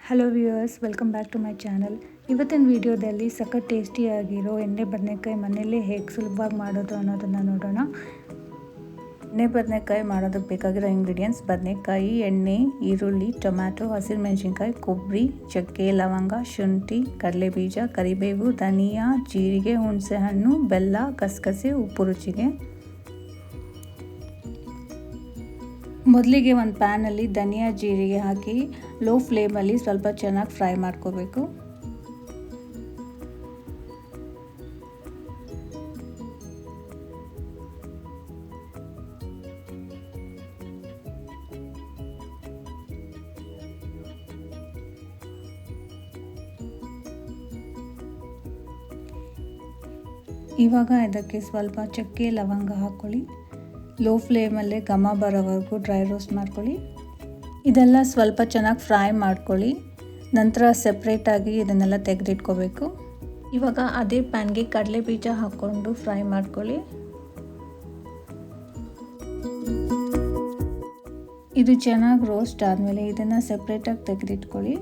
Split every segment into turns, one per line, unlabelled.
Hello viewers, welcome back to my channel. ಇವತ್ತಿನ ವಿಡಿಯೋದಲ್ಲಿ ಸಖತ್ ಟೇಸ್ಟಿಯಾಗಿರೋ ಎಣ್ಣೆ ಬದನೆಕಾಯಿ ಮನೆಯಲ್ಲೇ ಹೇಗೆ ಸುಲಭವಾಗಿ ಮಾಡೋದು ಅನ್ನೋದನ್ನು ನೋಡೋಣ. ಎಣ್ಣೆ ಬದನೆಕಾಯಿ ಮಾಡೋದಕ್ಕೆ ಬೇಕಾಗಿರೋ ಇಂಗ್ರೀಡಿಯೆಂಟ್ಸ್: ಬದನೆಕಾಯಿ, ಎಣ್ಣೆ, ಈರುಳ್ಳಿ, ಟೊಮ್ಯಾಟೊ, ಹಸಿರುಮೆಣಸಿನ್ಕಾಯಿ, ಕೊಬ್ಬರಿ, ಚಕ್ಕೆ, ಲವಂಗ, ಶುಂಠಿ, ಕಡಲೆಬೀಜ, ಕರಿಬೇವು, ಧನಿಯಾ, ಜೀರಿಗೆ, ಹುಣಸೆಹಣ್ಣು, ಬೆಲ್ಲ, ಗಸಗಸೆ, ಉಪ್ಪು ರುಚಿಗೆ. ಮೊದಲಿಗೆ ಒಂದು ಪ್ಯಾನಲ್ಲಿ ಧನಿಯಾ ಜೀರಿಗೆ ಹಾಕಿ ಲೋ ಫ್ಲೇಮಲ್ಲಿ ಸ್ವಲ್ಪ ಚೆನ್ನಾಗಿ ಫ್ರೈ ಮಾಡ್ಕೋಬೇಕು. ಇವಾಗ ಇದಕ್ಕೆ ಸ್ವಲ್ಪ ಚಕ್ಕೆ ಲವಂಗ ಹಾಕ್ಕೊಳ್ಳಿ. ಲೋ ಫ್ಲೇಮಲ್ಲೇ ಘಮ ಬರೋವರೆಗೂ ಡ್ರೈ ರೋಸ್ಟ್ ಮಾಡ್ಕೊಳ್ಳಿ. ಇದೆಲ್ಲ ಸ್ವಲ್ಪ ಚೆನ್ನಾಗಿ ಫ್ರೈ ಮಾಡ್ಕೊಳ್ಳಿ. ನಂತರ ಸೆಪ್ರೇಟಾಗಿ ಇದನ್ನೆಲ್ಲ ತೆಗೆದಿಟ್ಕೋಬೇಕು. ಇವಾಗ ಅದೇ ಪ್ಯಾನ್ಗೆ ಕಡಲೆ ಬೀಜ ಹಾಕ್ಕೊಂಡು ಫ್ರೈ ಮಾಡ್ಕೊಳ್ಳಿ. ಇದು ಚೆನ್ನಾಗಿ ರೋಸ್ಟ್ ಆದಮೇಲೆ ಇದನ್ನು ಸೆಪ್ರೇಟಾಗಿ ತೆಗೆದಿಟ್ಕೊಳ್ಳಿ.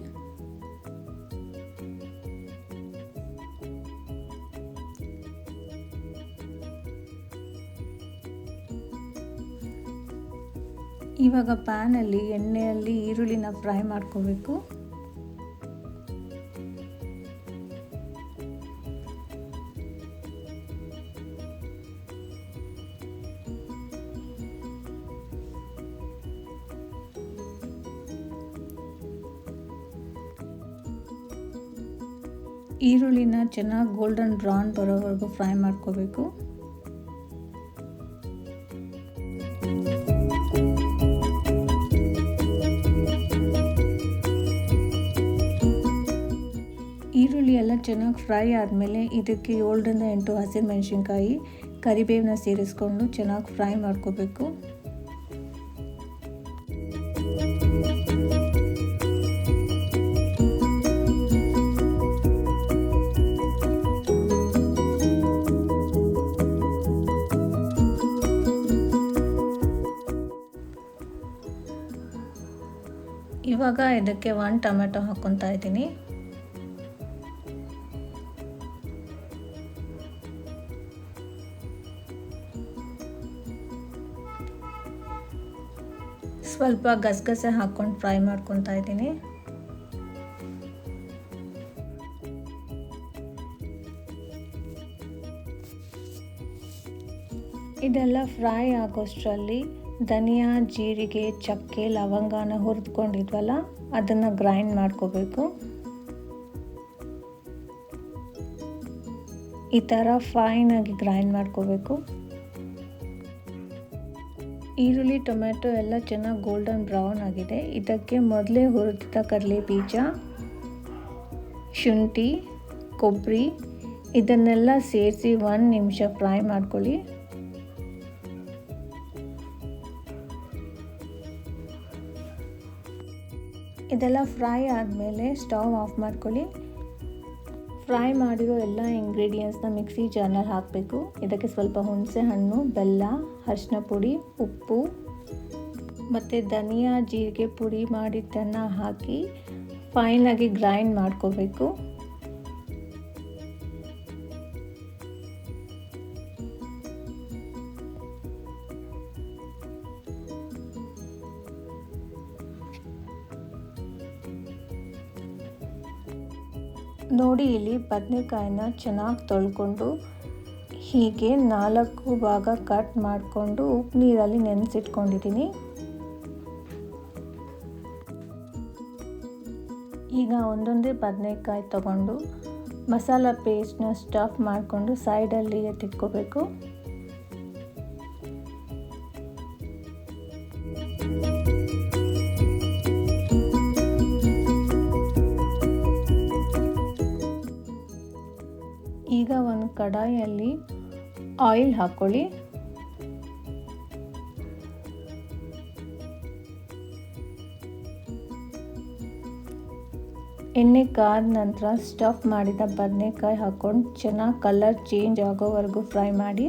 ಇವಾಗ ಪ್ಯಾನಲ್ಲಿ ಎಣ್ಣೆಯಲ್ಲಿ ಈರುಳ್ಳಿನ ಫ್ರೈ ಮಾಡ್ಕೋಬೇಕು. ಈರುಳ್ಳಿನ ಚೆನ್ನಾಗಿ ಗೋಲ್ಡನ್ ಬ್ರೌನ್ ಬರೋವರೆಗೂ ಫ್ರೈ ಮಾಡ್ಕೋಬೇಕು. ಈರುಳ್ಳಿ ಎಲ್ಲ ಚೆನ್ನಾಗಿ ಫ್ರೈ ಆದಮೇಲೆ ಇದಕ್ಕೆ 7ರಿಂದ 8 ಹಸಿರುಮೆಣಸಿನ್ಕಾಯಿ, ಕರಿಬೇವನ್ನ ಸೇರಿಸ್ಕೊಂಡು ಚೆನ್ನಾಗಿ ಫ್ರೈ ಮಾಡ್ಕೋಬೇಕು. ಇವಾಗ ಇದಕ್ಕೆ 1 ಟೊಮೆಟೊ ಹಾಕ್ಕೊತಾ ಇದ್ದೀನಿ. ಸ್ವಲ್ಪ ಗಸಗಸೆ ಹಾಕ್ಕೊಂಡು ಫ್ರೈ ಮಾಡ್ಕೊತಾ ಇದ್ದೀನಿ. ಇದೆಲ್ಲ ಫ್ರೈ ಆಗೋಷ್ಟರಲ್ಲಿ ಧನಿಯಾ, ಜೀರಿಗೆ, ಚಕ್ಕೆ, ಲವಂಗನ ಹುರಿದ್ಕೊಂಡಿದ್ವಲ್ಲ ಅದನ್ನು ಗ್ರೈಂಡ್ ಮಾಡ್ಕೋಬೇಕು. ಈ ಥರ ಫೈನಾಗಿ ಗ್ರೈಂಡ್ ಮಾಡ್ಕೋಬೇಕು. ಈರುಳ್ಳಿ, ಟೊಮ್ಯಾಟೊ ಎಲ್ಲ ಚೆನ್ನಾಗಿ ಗೋಲ್ಡನ್ ಬ್ರೌನ್ ಆಗಿದೆ. ಇದಕ್ಕೆ ಮೊದಲೇ ಹುರಿದ ಕಡಲೆ ಬೀಜ, ಶುಂಠಿ, ಕೊಬ್ಬರಿ ಇದನ್ನೆಲ್ಲ ಸೇರಿಸಿ 1 ನಿಮಿಷ ಫ್ರೈ ಮಾಡ್ಕೊಳ್ಳಿ. ಇದೆಲ್ಲ ಫ್ರೈ ಆದಮೇಲೆ ಸ್ಟವ್ ಆಫ್ ಮಾಡ್ಕೊಳ್ಳಿ. ಫ್ರೈ ಮಾಡಿರೋ ಎಲ್ಲ ಇಂಗ್ರೀಡಿಯೆಂಟ್ಸ್ನ ಮಿಕ್ಸಿ ಜಾರ್ನಲ್ಲಿ ಹಾಕಬೇಕು. ಇದಕ್ಕೆ ಸ್ವಲ್ಪ ಹುಣಸೆ ಹಣ್ಣು, ಬೆಲ್ಲ, ಅರಿಶಿನ ಪುಡಿ, ಉಪ್ಪು ಮತ್ತು ಧನಿಯಾ ಜೀರಿಗೆ ಪುಡಿ ಮಾಡಿದ್ದನ್ನು ಹಾಕಿ ಫೈನಾಗಿ ಗ್ರೈಂಡ್ ಮಾಡ್ಕೋಬೇಕು. ನೋಡಿ, ಇಲ್ಲಿ ಬದನೆಕಾಯಿನ ಚೆನ್ನಾಗಿ ತೊಳ್ಕೊಂಡು ಹೀಗೆ 4 ಭಾಗ ಕಟ್ ಮಾಡಿಕೊಂಡು ಉಪ್ಪು ನೀರಲ್ಲಿ ನೆನೆಸಿಟ್ಕೊಂಡಿದ್ದೀನಿ. ಈಗ ಒಂದೊಂದೇ ಬದನೆಕಾಯಿ ತಗೊಂಡು ಮಸಾಲ ಪೇಸ್ಟ್ನ ಸ್ಟಫ್ ಮಾಡಿಕೊಂಡು ಸೈಡಲ್ಲಿ ಎತ್ತಿಟ್ಕೋಬೇಕು. ಈಗ ಒಂದು ಕಡಾಯಲ್ಲಿ ಆಯಿಲ್ ಹಾಕ್ಕೊಳ್ಳಿ. ಎಣ್ಣೆ ಕಾದ ನಂತರ ಸ್ಟಫ್ ಮಾಡಿದ ಬದನೆಕಾಯಿ ಹಾಕ್ಕೊಂಡು ಚೆನ್ನಾಗಿ ಕಲರ್ ಚೇಂಜ್ ಆಗೋವರೆಗೂ ಫ್ರೈ ಮಾಡಿ.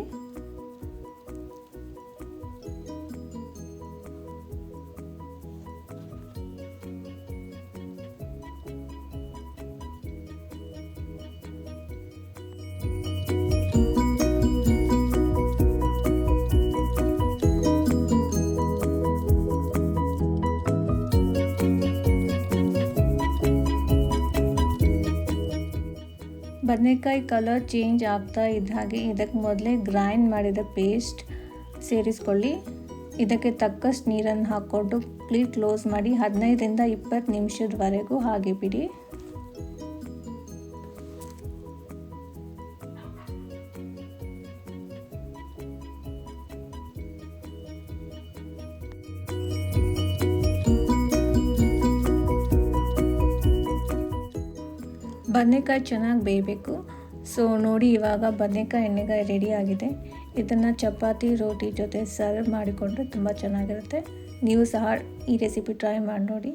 ಬದನೆಕಾಯಿ ಕಲರ್ ಚೇಂಜ್ ಆಗ್ತಾ ಇದ್ದ ಹಾಗೆ ಇದಕ್ಕೆ ಮೊದಲೇ ಗ್ರೈಂಡ್ ಮಾಡಿದ ಪೇಸ್ಟ್ ಸೇರಿಸ್ಕೊಳ್ಳಿ. ಇದಕ್ಕೆ ತಕ್ಕಷ್ಟು ನೀರನ್ನು ಹಾಕ್ಕೊಂಡು ಪ್ಲೀಟ್ ಕ್ಲೋಸ್ ಮಾಡಿ 15ರಿಂದ 20 ನಿಮಿಷದವರೆಗೂ ಹಾಗೆ ಬಿಡಿ. ಬದನೆಕಾಯಿ ಚೆನ್ನಾಗಿ ಬೇಯಬೇಕು. ಸೊ ನೋಡಿ, ಇವಾಗ ಬದನೆಕಾಯಿ ಎಣ್ಣೆಗಾಯಿ ರೆಡಿ ಆಗಿದೆ. ಇದನ್ನು ಚಪಾತಿ ರೋಟಿ ಜೊತೆ ಸರ್ವ್ ಮಾಡಿಕೊಂಡ್ರೆ ತುಂಬ ಚೆನ್ನಾಗಿರುತ್ತೆ. ನೀವು ಸಹ ಈ ರೆಸಿಪಿ ಟ್ರೈ ಮಾಡಿ ನೋಡಿ.